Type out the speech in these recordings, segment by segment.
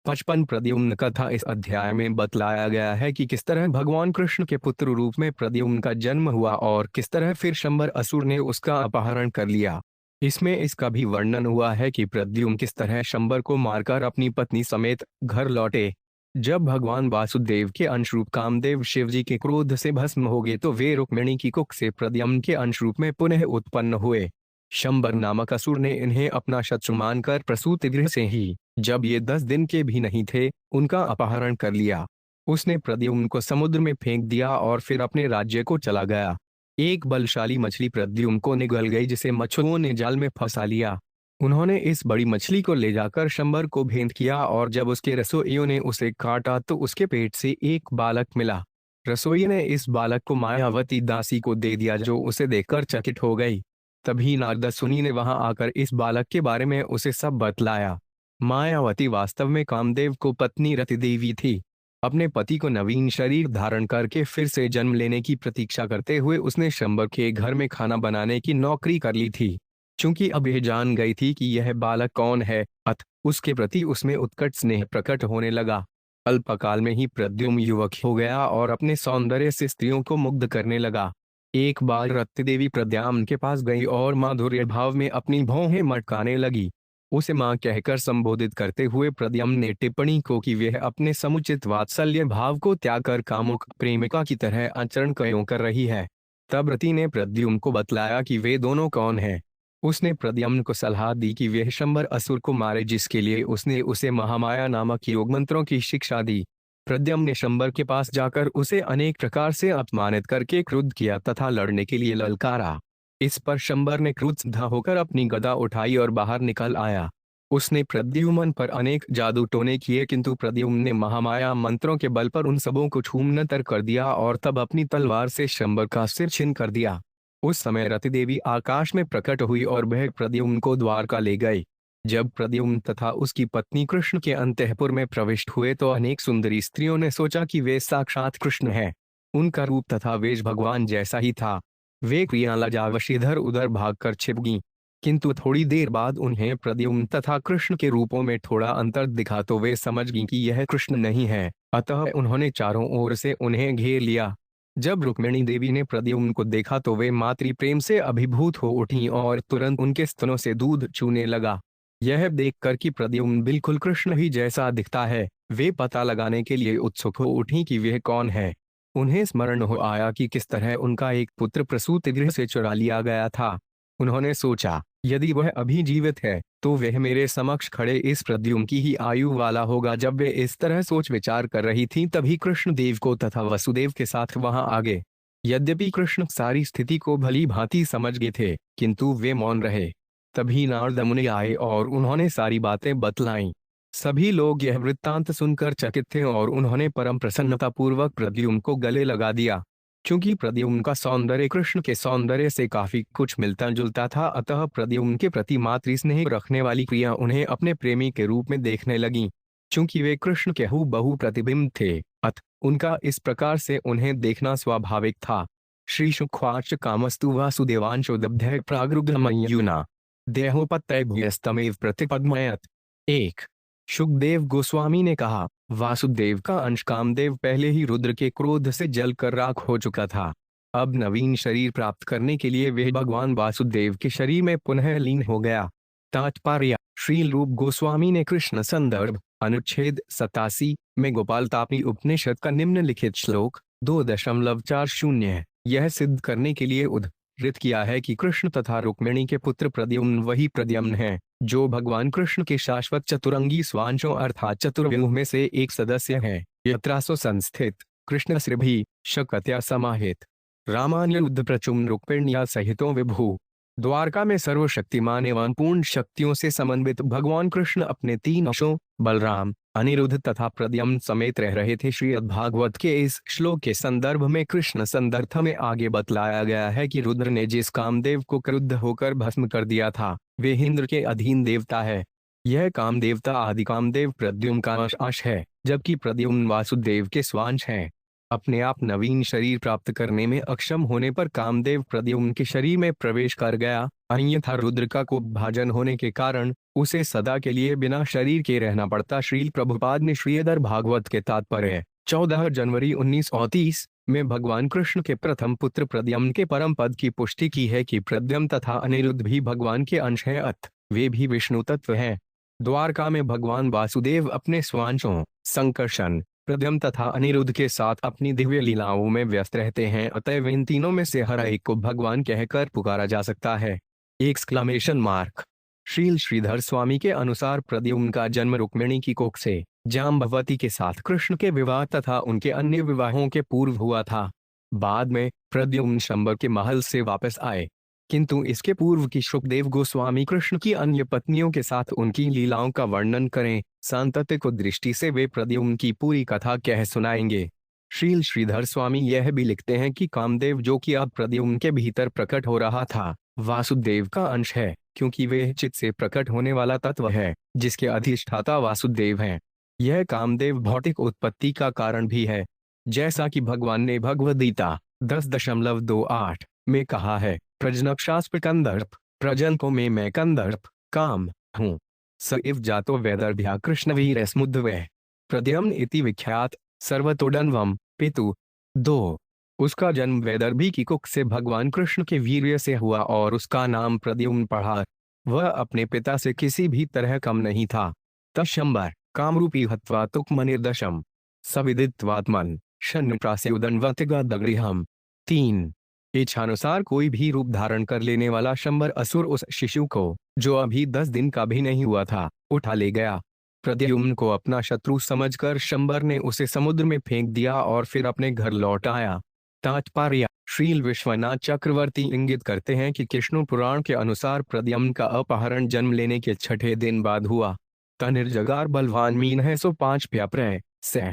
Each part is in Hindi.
55 प्रद्युम्न कथा। इस अध्याय में बतलाया गया है कि किस तरह भगवान कृष्ण के पुत्र रूप में प्रद्युम्न का जन्म हुआ और किस तरह फिर शंबर असुर ने उसका अपहरण कर लिया। इसमें इसका भी वर्णन हुआ है कि प्रद्युम्न किस तरह शंबर को मारकर अपनी पत्नी समेत घर लौटे। जब भगवान वासुदेव के अंशरूप कामदेव शिव जी के क्रोध से भस्म हो गए तो वे रुक्मिणी की कुख से प्रद्युम्न के अंशरूप में पुनः उत्पन्न हुए। शंबर नामक असुर ने इन्हें अपना शत्रु मानकर प्रसूति गृह से ही, जब ये 10 दिन के भी नहीं थे, उनका अपहरण कर लिया। उसने प्रद्युम्न को समुद्र में फेंक दिया और फिर अपने राज्य को चला गया। एक बलशाली मछली प्रद्युम्न को निगल गई जिसे मछुओं ने जाल में फंसा लिया। उन्होंने इस बड़ी मछली को ले जाकर शंबर को भेंट किया और जब उसके रसोइयों ने उसे काटा तो उसके पेट से एक बालक मिला। रसोई ने इस बालक को मायावती दासी को दे दिया जो उसे देखकर चकित हो गई। तभी नारद सुनी ने वहां आकर इस बालक के बारे में उसे सब बतलाया। मायावती वास्तव में कामदेव को पत्नी रति देवी थी। अपने पति को नवीन शरीर धारण करके फिर से जन्म लेने की प्रतीक्षा करते हुए उसने शंबर के घर में खाना बनाने की नौकरी कर ली थी। चूंकि अब यह जान गई थी कि यह बालक कौन है, अतः उसके प्रति उसमें उत्कट स्नेह प्रकट होने लगा। अल्पकाल में ही प्रद्युम्न युवक हो गया और अपने सौंदर्य से स्त्रियों को मुग्ध करने लगा। एक बार रति देवी प्रद्युम्न के पास गई और माधुर्य भाव में अपनी भौहें मटकाने लगी। उसे मां कहकर संबोधित करते हुए प्रद्युम्न ने टिप्पणी को कि वह अपने समुचित वात्सल्य भाव को त्याग कर कामुक प्रेमिका की तरह आचरण क्यों कर रही है। तब रति ने प्रद्युम्न को बतलाया कि वे दोनों कौन हैं। उसने प्रद्युम्न को सलाह दी कि वह शंबर असुर को मारे जिसके लिए उसने उसे महामाया नामक योग मंत्रों की शिक्षा दी। प्रद्युम्न ने शंबर के पास जाकर उसे अनेक प्रकार से अपमानित करके क्रुद्ध किया तथा लड़ने के लिए ललकारा। इस पर शंबर ने क्रुद्ध होकर अपनी गदा उठाई और बाहर निकल आया। उसने प्रद्युम्न पर अनेक जादू टोने किए किंतु प्रद्युम्न ने महामाया मंत्रों के बल पर उन सबों को छूमंतर कर दिया और तब अपनी तलवार से शंबर का सिर छिन्न कर दिया। उस समय रति देवी आकाश में प्रकट हुई और वह प्रद्युम्न को द्वारका ले गई। जब प्रद्युम्न तथा उसकी पत्नी कृष्ण के अंतःपुर में प्रविष्ट हुए तो अनेक सुंदरी स्त्रियों ने सोचा कि वे साक्षात कृष्ण हैं। उनका रूप तथा वेश भगवान जैसा ही था। वे क्रिया लजावश इधर उधर भागकर छिप गईं, किंतु थोड़ी देर बाद उन्हें प्रद्युम्न तथा कृष्ण के रूपों में थोड़ा अंतर दिखा तो वे समझ गईं कि यह कृष्ण नहीं है। अतः उन्होंने चारों ओर से उन्हें घेर लिया। जब रुक्मिणी देवी ने प्रद्युम्न को देखा तो वे मातृ प्रेम से अभिभूत हो उठी और तुरंत उनके स्तनों से दूध चूने लगा। यह देखकर कि प्रद्युम्न बिल्कुल कृष्ण ही जैसा दिखता है, वे पता लगाने के लिए उत्सुक हो उठी कि वह कौन है। उन्हें स्मरण हो आया कि किस तरह उनका एक पुत्र प्रसूति गृह से चुरा लिया गया था। उन्होंने सोचा, यदि वह अभी जीवित है तो वह मेरे समक्ष खड़े इस प्रद्युम्न की ही आयु वाला होगा। जब वे इस तरह सोच विचार कर रही थीं तभी कृष्ण देव को तथा वसुदेव के साथ वहां आ गए। यद्यपि कृष्ण सारी स्थिति को भली भांति समझ गए थे किंतु वे मौन रहे। तभी नारद मुनि आए और उन्होंने सारी बातें बतलाईं। सभी लोग यह वृत्तांत सुनकर चकित थे और उन्होंने परम प्रसन्नता पूर्वक प्रद्युम्न को गले लगा दिया। क्योंकि प्रद्युम्न का सौंदर्य कृष्ण के सौंदर्य से काफी कुछ मिलता जुलता था, अतः प्रद्युम्न के प्रति मातृ स्नेह रखने वाली प्रिया उन्हें अपने प्रेमी के रूप में देखने लगीं। चूंकि वे कृष्ण के हूबहू प्रतिबिंब थे, अतः उनका इस प्रकार से उन्हें देखना स्वाभाविक था। श्री शुक्वाच कामस्तु वासुदेवांशो दब्धः प्रागरुग्धमयुना देहोपत्तय भूयस्तमेव प्रतिपद्मयत। 1। शुकदेव गोस्वामी ने कहा, वासुदेव का अंश कामदेव पहले ही रुद्र के क्रोध से जलकर राख हो चुका था। अब नवीन शरीर प्राप्त करने के लिए वह भगवान वासुदेव के शरीर में पुनः लीन हो गया। तात्पर्य: श्रील रूप गोस्वामी ने कृष्ण संदर्भ अनुच्छेद 87 में गोपाल तापनी उपनिषद का निम्नलिखित श्लोक 2.40 यह सिद्ध करने के लिए उद्धृत किया है कि कृष्ण तथा रुक्मिणी के पुत्र प्रद्युम्न वही प्रद्युम्न हैं जो भगवान कृष्ण के शाश्वत चतुरंगी स्वांशों अर्थात चतुर्व्यूह में से एक सदस्य हैं। यत्रासो संस्थित कृष्ण श्रीभी शकत्या समाहित रामान्युद्ध प्रचुम रुक्मिण्या सहितो विभु। द्वारका में सर्वशक्तिमान एवं पूर्ण शक्तियों से समन्वित भगवान कृष्ण अपने 3 अंशों बलराम, अनिरुद्ध तथा प्रद्युम्न समेत रह रहे थे। श्रीमद् भागवत के इस श्लोक के संदर्भ में कृष्ण संदर्भ में आगे बतलाया गया है कि रुद्र ने जिस कामदेव को क्रुद्ध होकर भस्म कर दिया था वे इंद्र के अधीन देवता है। यह काम देवता आदि कामदेव प्रद्युम्न का अंश है, जबकि प्रद्युम्न वासुदेव के स्वांश हैं। अपने आप नवीन शरीर प्राप्त करने में अक्षम होने पर कामदेव प्रद्युम्न के शरीर में प्रवेश कर गया, अन्यथा रुद्र का कुभाजन होने के कारण उसे सदा के लिए बिना शरीर के रहना पड़ता। श्रील प्रभुपाद ने श्रीधर भागवत के तात्पर्य 14 जनवरी 1930 में भगवान कृष्ण के प्रथम पुत्र प्रद्युम्न के परम पद की पुष्टि की है कि प्रद्युम्न तथा अनिरुद्ध भी भगवान के अंश हैं, वे भी विष्णु तत्व हैं। द्वारका में भगवान वासुदेव अपने स्वांशों संकर्षण, प्रद्युम्न तथा अनिरुद्ध के साथ अपनी दिव्य लीलाओं में व्यस्त रहते हैं, अतएव इन तीनों में से हर एक को भगवान कहकर पुकारा जा सकता है। Exclamation mark. श्रील श्रीधर स्वामी के अनुसार प्रद्युम्न का जन्म रुक्मिणी की कोख से जाम्बवती के साथ कृष्ण के विवाह तथा उनके अन्य विवाहों के पूर्व हुआ था। बाद में प्रद्युम्न शंबर के महल से वापस आए, किंतु इसके पूर्व की शुकदेव गोस्वामी कृष्ण की अन्य पत्नियों के साथ उनकी लीलाओं का वर्णन करें। सांतत्य दृष्टि से वे प्रद्युम्न की पूरी कथा कह सुनाएंगे। श्रील श्रीधर स्वामी यह भी लिखते हैं कि कामदेव जो कि अब प्रद्युम्न के भीतर प्रकट हो रहा था, वासुदेव का अंश है, क्योंकि वे चित्त से प्रकट होने वाला तत्व है जिसके अधिष्ठाता वासुदेव हैं। यह कामदेव भौतिक उत्पत्ति का कारण भी है, जैसा कि भगवान ने भगवद गीता 10.28 में कहा है, प्रजनक्षास्प कंदर्प, प्रजन को मैं कंदर्प काम हूँ। स इव जातो वैदर्भ्या कृष्णवीर स्मुद्वे प्रद्युम्न इति विख्यात सर्वतोडन्वम पितु। 2 उसका जन्म वैदर्भी की कुख से भगवान कृष्ण के वीर्य से हुआ और उसका नाम प्रद्युम्न पड़ा। वह अपने पिता से किसी भी तरह कम नहीं था। तशंबर कामरूपी हत्वा तुक्मनिर्दशम सविदित्वात्मन शन प्रास्युदन्वतिगा दगृहम। 3 इच्छानुसार कोई भी रूप धारण कर लेने वाला शंबर असुर उस शिशु को, जो अभी 10 दिन का भी नहीं हुआ था, उठा ले गया। प्रद्युम्न को अपना शत्रु समझकर शंबर ने उसे समुद्र में फेंक दिया और फिर अपने घर लौट आया। तात्पर्य। श्रील विश्वनाथ चक्रवर्ती इंगित करते हैं कि कृष्ण पुराण के अनुसार प्रद्युम्न का अपहरण जन्म लेने के 6ठे दिन बाद हुआ। तनिर्जगार बलवान मीन है सो 5 प्याप्रय से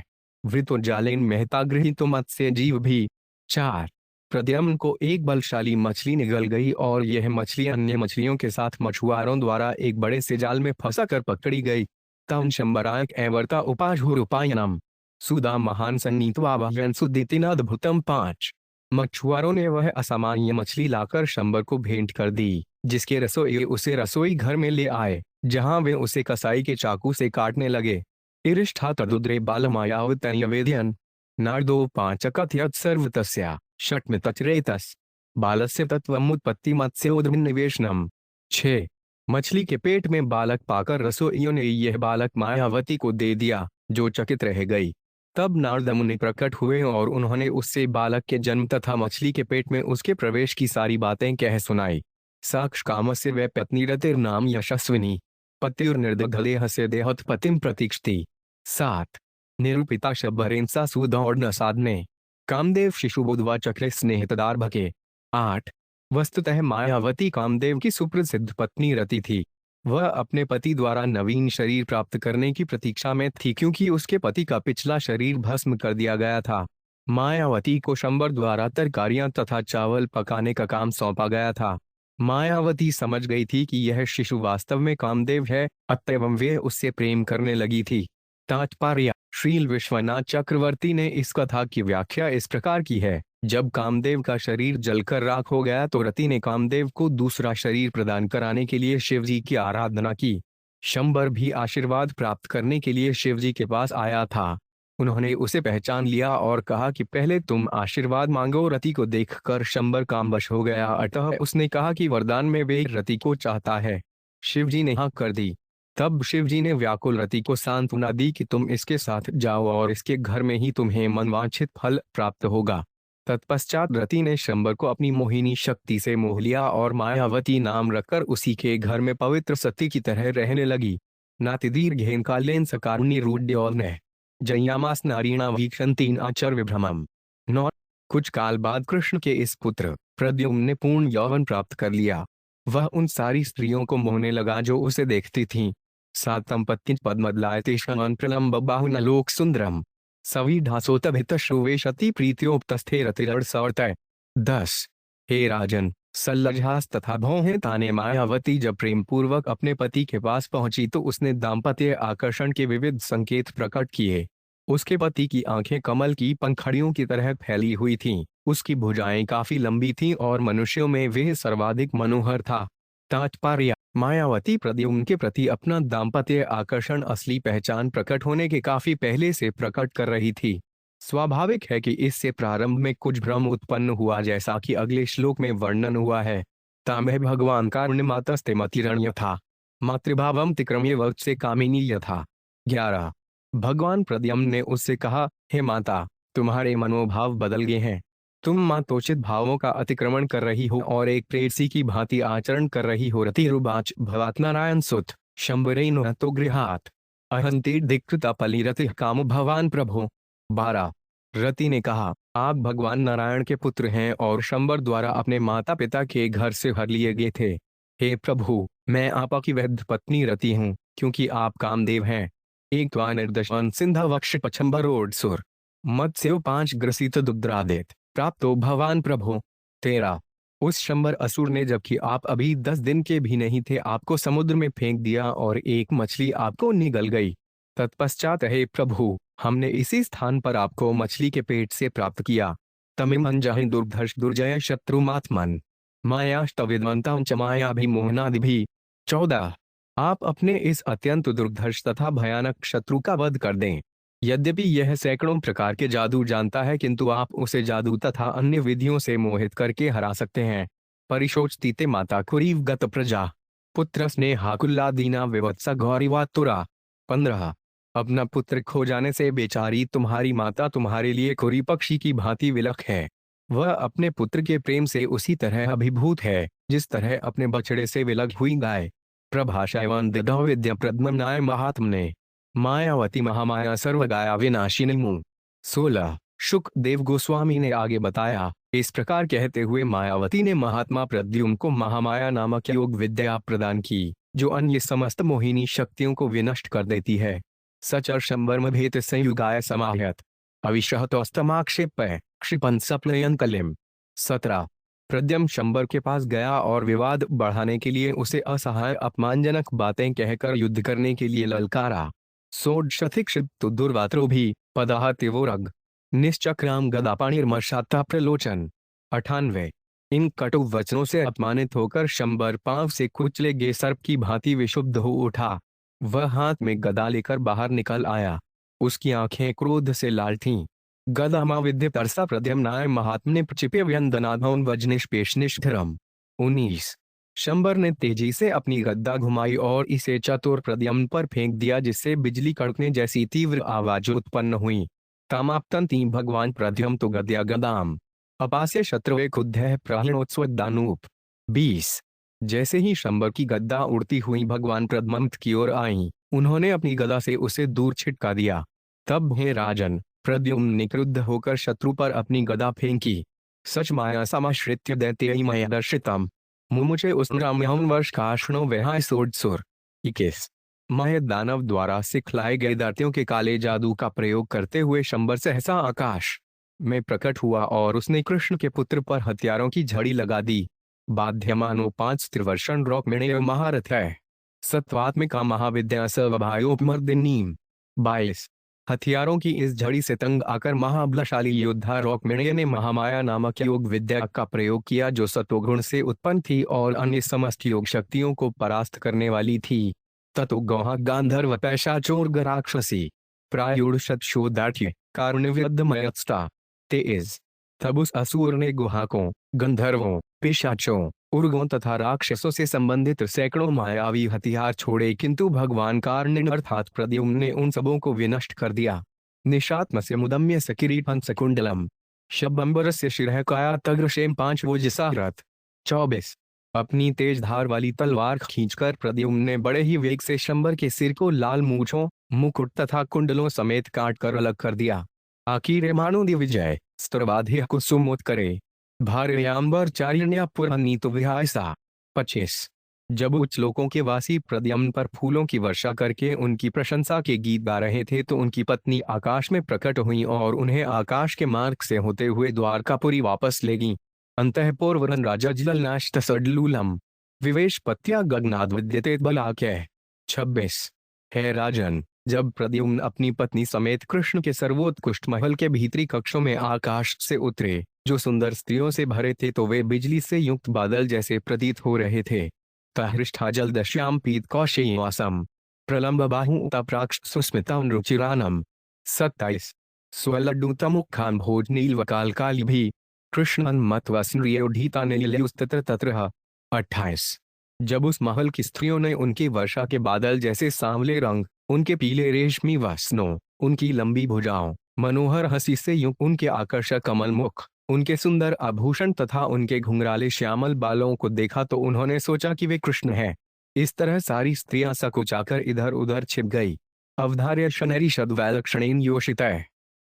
वृतोजालेन मेहता गृहीतो मत्स्य जीव भी। 4 प्रद्युम्न को एक बलशाली मछली निगल गई और यह मछली अन्य मछलियों के साथ मछुआरों द्वारा एक बड़े से जाल में फंसाकर पकड़ी गई। तम शंबरायक एवर्ता उपायनम सुदा महान सन्नीतवाभयन सुदितिन अद्भुतम। 5 मछुआरों ने वह असामान्य मछली लाकर शंबर को भेंट कर दी, जिसके रसोई उसे रसोई घर में ले आए, जहां वे उसे कसाई के चाकू से काटने लगे। इरिष्ठा तदुद्रे बालमायावतन्यवेद्यन नारदो 5 कथयत सर्वतस्या षट्मितचरेतस बालस्य तत्वमुत्पत्ति मत्स्योदनिवेशनम। 6 मछली के पेट में बालक पाकर रसोइयों ने यह बालक मायावती को दे दिया, जो चकित रह गई। तब नारद मुनि प्रकट हुए और उन्होंने उससे बालक के जन्म तथा मछली के पेट में उसके प्रवेश की सारी बातें कह सुनाई। साक्ष कामस्य वै पत्नीरतिर नाम यशस्विनी पतिर्निर्दग्धदेह से देहोत्पत्तिम प्रतीक्षति। 7 निरूपिता शब्बरेंसा सुदौड़ न साधने कामदेव शिशु बुधवा चक्र स्नेहितदार भके। 8 वस्तुतः मायावती कामदेव की सुप्रसिद्ध पत्नी रति थी। वह अपने पति द्वारा नवीन शरीर प्राप्त करने की प्रतीक्षा में थी, क्योंकि उसके पति का पिछला शरीर भस्म कर दिया गया था। मायावती को शंबर द्वारा तरकारियां तथा चावल पकाने का काम सौंपा गया था। मायावती समझ गई थी कि यह शिशु वास्तव में कामदेव है, अतएव वे उससे प्रेम करने लगी थी। तात्पर्य। श्रील विश्वनाथ चक्रवर्ती ने इस कथा की व्याख्या इस प्रकार की है, जब कामदेव का शरीर जलकर राख हो गया तो रति ने कामदेव को दूसरा शरीर प्रदान कराने के लिए शिवजी की आराधना की। शंबर भी आशीर्वाद प्राप्त करने के लिए शिवजी के पास आया था। उन्होंने उसे पहचान लिया और कहा कि पहले तुम आशीर्वाद मांगो। रति को देखकर शंबर कामवश हो गया, अतः उसने कहा कि वरदान में वे रति को चाहता है। शिवजी ने हाँ कर दी। तब शिवजी ने व्याकुल रति को सांत्वना दी कि तुम इसके साथ जाओ और इसके घर में ही तुम्हें मनवांछित फल प्राप्त होगा। तत्पश्चात रति ने शंबर को अपनी मोहिनी शक्ति से मोह लिया और मायावती नाम रखकर उसी के घर में पवित्र सती की तरह रहने लगी। नातिदीर्घेन कालेन सकारुण्यरूढ्योर्ने जयामास नारीणा वीक्षन्तीन आचर विभ्रमम। 9 कुछ काल बाद कृष्ण के इस पुत्र प्रद्युम्न ने पूर्ण यौवन प्राप्त कर लिया। वह उन सारी स्त्रियों को मोहने लगा जो उसे देखती थीं। सातम पत्नी पद्मदलायतेषां प्रलम्ब बाहुनलोक सुंदरम सवीढासोतभित श्रुवेशति प्रीत्योपतस्थे रतिर्सवर्तय। 10 हे राजन, सल्लजहास तथा भौहें ने मायावती जब प्रेम पूर्वक अपने पति के पास पहुंची तो उसने दाम्पत्य आकर्षण के विविध संकेत प्रकट किए। उसके पति की आंखें कमल की पंखड़ियों की तरह फैली हुई थीं, उसकी भुजाएं काफी लंबी थीं और मनुष्यों में वह सर्वाधिक मनोहर था। तात्पर्य: मायावती प्रद्युम्न के प्रति अपना दाम्पत्य आकर्षण असली पहचान प्रकट होने के काफी पहले से प्रकट कर रही थी। स्वाभाविक है कि इससे प्रारंभ में कुछ भ्रम उत्पन्न हुआ, जैसा कि अगले श्लोक में वर्णन हुआ है। तामह भगवान कारुण्यमातस्ते मतिरण्य था, मातृभावम तिक्रम्य वक्त से कामिनी यथा। 11। भगवान प्रद्युम्न ने उससे कहा, हे माता, तुम्हारे मनोभाव बदल गए हैं। तुम मातोचित भावों का अतिक्रमण कर रही हो और एक प्रेयसी की भांति आचरण कर रही हो। रतिरुवाच भवात नारायण सुत शंबरेन तो गृहात अहंति दिक्कृता पलिरति काम भवान प्रभो। 12। रति ने कहा, आप भगवान नारायण के पुत्र हैं और शंबर द्वारा अपने माता पिता के घर से हर लिए गए थे। हे प्रभु, मैं आपकी वैद्य पत्नी रति हूँ, क्योंकि आप कामदेव हैं। एक निर्दशन सिंधा वक्ष पछंबरोड सुर मत्स्य 5 ग्रसित दुग्धरादित प्राप्तो भवान प्रभो। 13। उस शंबर असुर ने, जबकि आप अभी 10 दिन के भी नहीं थे, आपको समुद्र में फेंक दिया और एक मछली आपको निगल गई। तत्पश्चात, हे प्रभु, हमने इसी स्थान पर आपको मछली के पेट से प्राप्त किया। तमिमंजहि दुर्धर्ष दुर्जय शत्रुमात्मन मायाष्टविद्वंतं च मायाभिमोहनादिभिः। 14। आप अपने इस अत्यंत दुर्धर्ष तथा भयानक शत्रु का वध कर दें। यद्यपि यह सैकड़ों प्रकार के जादू जानता है, किंतु आप उसे जादू तथा अन्य विधियों से मोहित करके हरा सकते हैं। परिशोचतीते माता कुरीव गत प्रजा पुत्र स्नेहाकुल्लादीना विवत्सा गौरीवातुरा। 15। अपना पुत्र खो जाने से बेचारी तुम्हारी माता तुम्हारे लिए कुरी पक्षी की भांति विलख है। वह अपने पुत्र के प्रेम से उसी तरह अभिभूत है, जिस तरह अपने बछड़े से विलग हुई गाय। प्रभाषायवन विद्या प्रद्मनाय महात्मने मायावती महामाया सर्वगाया विनाशिनी मुँह। 16। शुक देव गोस्वामी ने आगे बताया, इस प्रकार कहते हुए मायावती ने महात्मा प्रद्युम्न को महामाया नामक योग विद्या प्रदान की, जो अन्य समस्त मोहिनी शक्तियों को विनष्ट कर देती है। सचर शंबर्म भेत संयुगाय समाहयत अविशहतोस्तमाक्षेप क्षिपन सप्लयन कलिम। 17। प्रद्युम्न शंबर के पास गया और विवाद बढ़ाने के लिए उसे असहाय अपमानजनक बातें कहकर युद्ध करने के लिए ललकारा। षोडशथिक्षिप्तु दुर्वात्रो भी पदाह तिवोरग निश्चक्राम गदापाणिर्मशाता प्रलोचन। 98। इन कटु वचनों से अपमानित होकर शंबर पांव से कुचले गए सर्प की भांति विशुद्ध हो उठा। वह हाथ में गदा लेकर बाहर निकल आया। उसकी आंखें क्रोध से लाल थीं। गदामा विद्य तरसा प्रद्युम्नाय महात्म्य प्रचिप्य व्यंदनाधौन वज्निष्पेशनिष्ठरम। 19। शंबर ने तेजी से अपनी गद्दा घुमाई और इसे चतुर प्रद्युम्न पर फेंक दिया, जिससे बिजली कड़कने जैसी तीव्र आवाज उत्पन्न हुई। तामाप्तंती भगवान प्रद्युम्न तो गद्या गदाम अपास्य शत्रुवे खुद्ध प्रहणोत्स्वदानूप। 20। जैसे ही शंबर की गद्दा उड़ती हुई भगवान प्रद्युम्न की ओर आई, उन्होंने अपनी गदा से उसे दूर छिटका दिया। तब हे राजन, प्रद्युम्न ने क्रुद्ध होकर शत्रु पर अपनी गदा फेंकी। सच माया समाश्रित्य दैत्ययी मया दर्शितम मुमुचे उस्मराम्यहं वर्ष काष्णो विहाय सोडसुर। 21। मय दानव द्वारा सिखलाए गए दैत्यों के काले जादू का प्रयोग करते हुए शंबर सहसा आकाश में प्रकट हुआ और उसने कृष्ण के पुत्र पर हथियारों की झड़ी लगा दी। बाध्यमानो 5 त्रिवर्षण रौक्मिणेय महारथ है सत्वात्मिका महाविद्या सवभायोपमर्दिनीम। 22। हथियारों की इस झड़ी से तंग आकर महाबलशाली योद्धा रौक्मिणेय ने महामाया नामक योग विद्या का प्रयोग किया, जो सत्वगुण से उत्पन्न थी और अन्य समस्त योग शक्तियों को परास्त करने वाली थी। ततो गौहा गांधर्व पैशाचोर गराक्षसी प्रायुषोदाठ्य कारुण्यविद्यमयत्स्ता। 23। तब उस असुर ने गुहाकों, गंधर्वों, पिशाचों, उर्गों तथा राक्षसों से संबंधित सैकड़ों मायावी हथियार छोड़े, किंतु भगवान कारुण्य अर्थात प्रद्युम्न ने उन सबों को विनष्ट कर दिया। निशात्मस्य मुदम्य सकिरीटं सकुंडलम शबंबरस्य शिरः काया तग्रशेम 5 वोजसारथ। 24। अपनी तेज धार वाली तलवार खींचकर प्रद्युम्न ने बड़े ही वेग से शंबर के सिर को लाल मूंछों, मुकुट तथा कुंडलों समेत काट कर अलग कर दिया। आकीरे मानो दिविजय स्तरवाधिह कुसुमोत्करे भार्यांबर चारिण्या पुरानीत विहायसा। 25। जब उच्च लोकों के वासी प्रद्युम्न पर फूलों की वर्षा करके उनकी प्रशंसा के गीत गा रहे थे, तो उनकी पत्नी आकाश में प्रकट हुई और उन्हें आकाश के मार्ग से होते हुए द्वारकापुरी वापस ले गईं। अंतःपुरवरन राजा जलनाशतसडलूलम विवेश पत्या गगनाद विद्यते बलाक्य। 26। हे राजन, जब प्रद्युम्न अपनी पत्नी समेत कृष्ण के सर्वोत्कृष्ट महल के भीतरी कक्षों में आकाश से उतरे, जो सुंदर स्त्रियों से भरे थे, तो वे बिजली से युक्त बादल जैसे प्रतीत हो रहे थे। तहृष्ठा जलदश्याम पीत कौशेयवासम प्रलंब बाहुताप्राक्ष सुस्मितां रुचिरानम 27 स्वलड्डूतमुखान भोज नीलवकाल काली भी कृष्णन मतवस्न्रियोढीता नीलयुस्तत्र तत्र 28 जब उस महल की स्त्रियों ने उनके वर्षा के बादल जैसे सांवले रंग, उनके पीले रेशमी वस्त्रों, उनकी लंबी भुजाओं, मनोहर हंसी से युक्त उनके आकर्षक कमल मुख, उनके सुंदर आभूषण तथा उनके घुंघराले श्यामल बालों को देखा तो उन्होंने सोचा कि वे कृष्ण हैं। इस तरह सारी स्त्रियां सकुचाकर इधर उधर छिप गई। अवधार्य शनैरी शद्वैलक्षणेन योषितः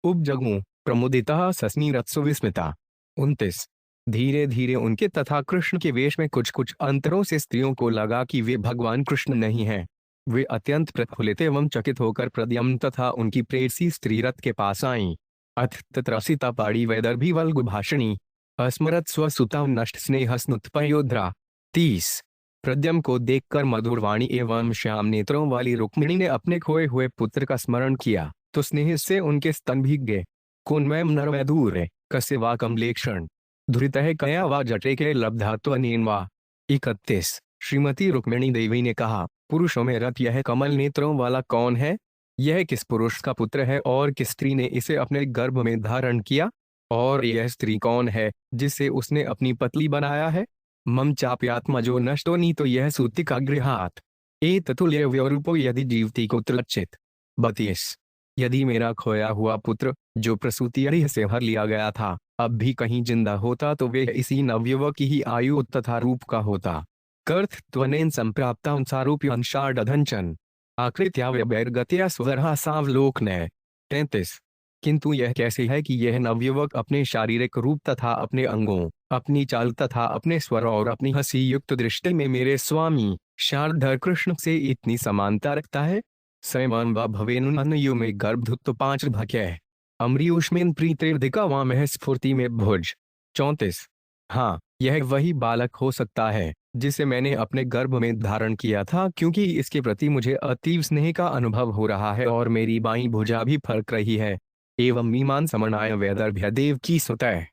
उपजगमु प्रमुदिता सस्मिरत्सु विस्मिता 29 धीरे धीरे उनके तथा कृष्ण के वेश में कुछ कुछ अंतरों से स्त्रियों को लगा कि वे भगवान कृष्ण नहीं हैं। वे अत्यंत प्रफुल्लित एवं चकित होकर प्रद्युम्न तथा उनकी प्रेयसी स्त्री रथ के पास आईं। अथ तत्रसिता पाड़ी वैदर्भी वल्गु भाषणी अस्मरत स्वसुता नष्ट स्नेहस्नुत्पयोद्रा 30 प्रद्युम्न को देखकर मधुर वाणी एवं श्याम नेत्रों वाली रुक्मिणी ने अपने खोए हुए पुत्र का स्मरण किया तो स्नेह से उनके स्तन भीग गए। कुन्मय नरवैदूर कस्य वा कमलेक्षण धुरितः कया वा जटे के लब्धात्वनेन वा 31 श्रीमती रुक्मिणी देवी ने कहा, पुरुषों में रथ यह कमल नेत्रों वाला कौन है? यह किस पुरुष का पुत्र है और किस स्त्री ने इसे अपने गर्भ में धारण किया? और यह स्त्री कौन है जिसे उसने अपनी पतली बनाया है? मम चाप्यात्मजो नष्टो नीतो यह सूतिका गृहात एततुल्य व्यरूपो यदि जीवती कुत्रचित् 32 यदि मेरा खोया हुआ पुत्र जो प्रसूति से हर लिया गया था अब भी कहीं जिंदा होता तो वे इसी नवयुवक की ही आयु तथा रूप का होता। कर्थ त्वनेन संप्राप्ता अंशार्डधंचन आकृत्या व्यवैर्गत्या स्वरहा सावलोकनय 33 किंतु यह कैसे है कि यह नवयुवक अपने शारीरिक रूप तथा अपने अंगों, अपनी चाल तथा अपने स्वर और अपनी हंसी युक्त दृष्टि में मेरे स्वामी शारदर कृष्ण से इतनी समानता रखता है? स्वयं व भवेनु में गर्भधुत 5 भक्य अमरीयुष्मेन प्रीतिर्धिका वामह स्फूर्ति में भुज 34 हाँ, यह वही बालक हो सकता है जिसे मैंने अपने गर्भ में धारण किया था, क्योंकि इसके प्रति मुझे अतीव स्नेह का अनुभव हो रहा है और मेरी बाईं भुजा भी फड़क रही है। एवं मीमान समनाय वैदर्भ्य देव की सुतः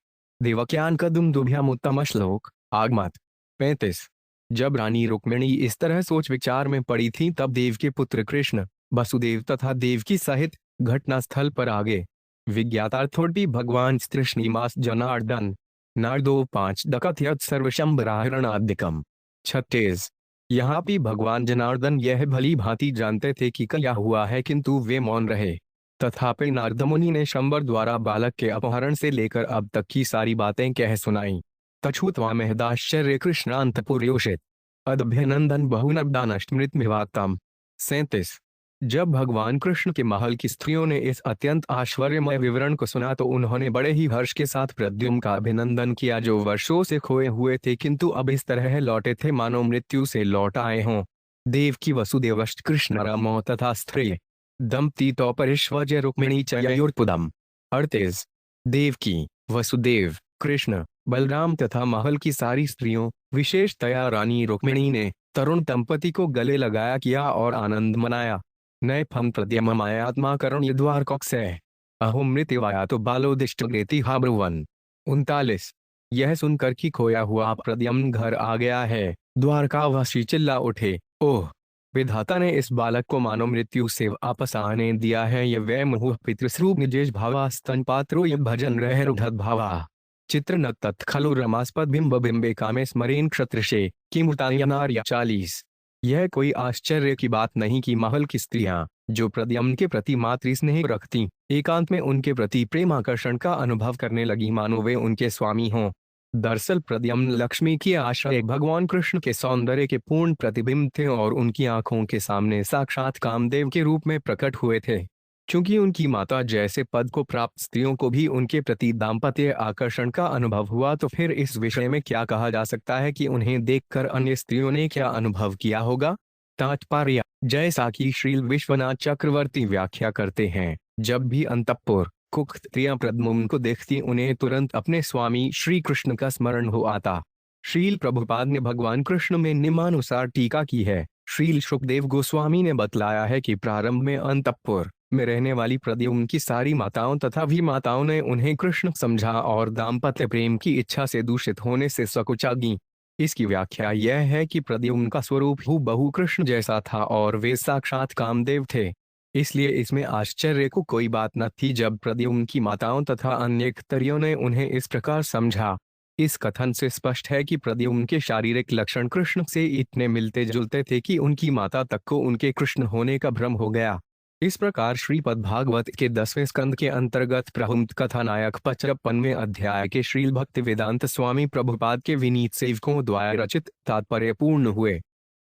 देवक्यान कदुम दुभ्यामुत्तम श्लोक आगमत 35 जब रानी रुक्मिणी इस तरह सोच विचार में पड़ी थी तब देव के पुत्र कृष्ण वसुदेव तथा देवकी सहित घटना स्थल पर आ गए। विज्ञातार्थोटी भगवान श्रीनिवास जनार्दन नारदो 5 दकथयत सर्वशंभराहरणादिकम 36 यहाँ भी भगवान जनार्दन यह भली भांति जानते थे कि क्या हुआ है, किंतु वे मौन रहे। तथापि नारद मुनि ने शंबर द्वारा बालक के अपहरण से लेकर अब तक की सारी बातें कह सुनाई। तछुत्वा महदाश्चर्य कृष्णांतपुर्योषित अदभ्यनंदन बहुनब्दानष्टमृत विवाक्तम 37 जब भगवान कृष्ण के महल की स्त्रियों ने इस अत्यंत आश्चर्यमय विवरण को सुना तो उन्होंने बड़े ही हर्ष के साथ प्रद्युम्न का अभिनंदन किया, जो वर्षों से खोए हुए थे किंतु अब इस तरह लौटे थे मानो मृत्यु से लौट आए हों। देव की वसुदेवश्च कृष्ण रामो तथा स्त्री दंपति तौपरिश्वजय रुक्मिणी चयुर्पुदम 38 देव की वसुदेव कृष्ण बलराम तथा महल की सारी स्त्रियों विशेषतया रानी रुक्मिणी ने तरुण दंपति को गले लगाया किया और आनंद मनाया। नए फम प्रद्यमायात्मा करण यद्वार कौक्सय अहो मृत्युवाया तो बालोदिष्टग्रेति हाब्रुवन 39 यह सुनकर कि खोया हुआ प्रद्युम्न घर आ गया है, द्वारकावासी चिल्ला उठे, ओह विधाता ने इस बालक को मानो मृत्यु से वापस आने दिया है। ये वह मुहुः पितृस्वरूप निजेश भावा स्तन पात्रो ये भजन रह रुधत भावा चित्र न तत्खलु रमास्पद बिंब बिंबे कामे स्मरेन क्षत्रशे किमुतायनार्य 40 यह कोई आश्चर्य की बात नहीं कि महल की स्त्रियां जो प्रद्युम्न के प्रति मातृ स्नेह रखती, एकांत में उनके प्रति प्रेम आकर्षण का अनुभव करने लगी मानो वे उनके स्वामी हों। दरअसल प्रद्युम्न लक्ष्मी की आश्रय भगवान कृष्ण के सौंदर्य के पूर्ण प्रतिबिंब थे और उनकी आंखों के सामने साक्षात कामदेव के रूप में प्रकट हुए थे। क्योंकि उनकी माता जैसे पद को प्राप्त स्त्रियों को भी उनके प्रति दाम्पत्य आकर्षण का अनुभव हुआ, तो फिर इस विषय में क्या कहा जा सकता है कि उन्हें देखकर अन्य स्त्रियों ने क्या अनुभव किया होगा। तात्पर्य जैसा कि श्री विश्वनाथ चक्रवर्ती व्याख्या करते हैं, जब भी अंतःपुर कुक स्त्रियां प्रद्युम्न को देखती उन्हें तुरंत अपने स्वामी श्री कृष्ण का स्मरण हो आता। श्रील प्रभुपाद ने भगवान कृष्ण में निम्नानुसार टीका की है। श्रील सुखदेव गोस्वामी ने बतलाया है कि प्रारंभ में अंतःपुर में रहने वाली प्रद्युम्न की सारी माताओं तथा भी माताओं ने उन्हें कृष्ण समझा और दाम्पत्य प्रेम की इच्छा से दूषित होने से सकुचागी। इसकी व्याख्या यह है कि प्रद्युम्न का स्वरूप हूबहू कृष्ण जैसा था और वे साक्षात कामदेव थे। इसलिए इसमें आश्चर्य को कोई बात न थी जब प्रद्युम्न की माताओं तथा अन्य स्त्रियों ने उन्हें इस प्रकार समझा। इस कथन से स्पष्ट है कि प्रद्युम्न के शारीरिक लक्षण कृष्ण से इतने मिलते जुलते थे कि उनकी माता तक को उनके कृष्ण होने का भ्रम हो गया। इस प्रकार श्रीपद भागवत के 10वें स्कंद के अंतर्गत प्रहुत कथानायक 55वें अध्याय के श्रील भक्ति वेदांत स्वामी प्रभुपाद के विनीत सेवकों द्वारा रचित तात्पर्य पूर्ण हुए।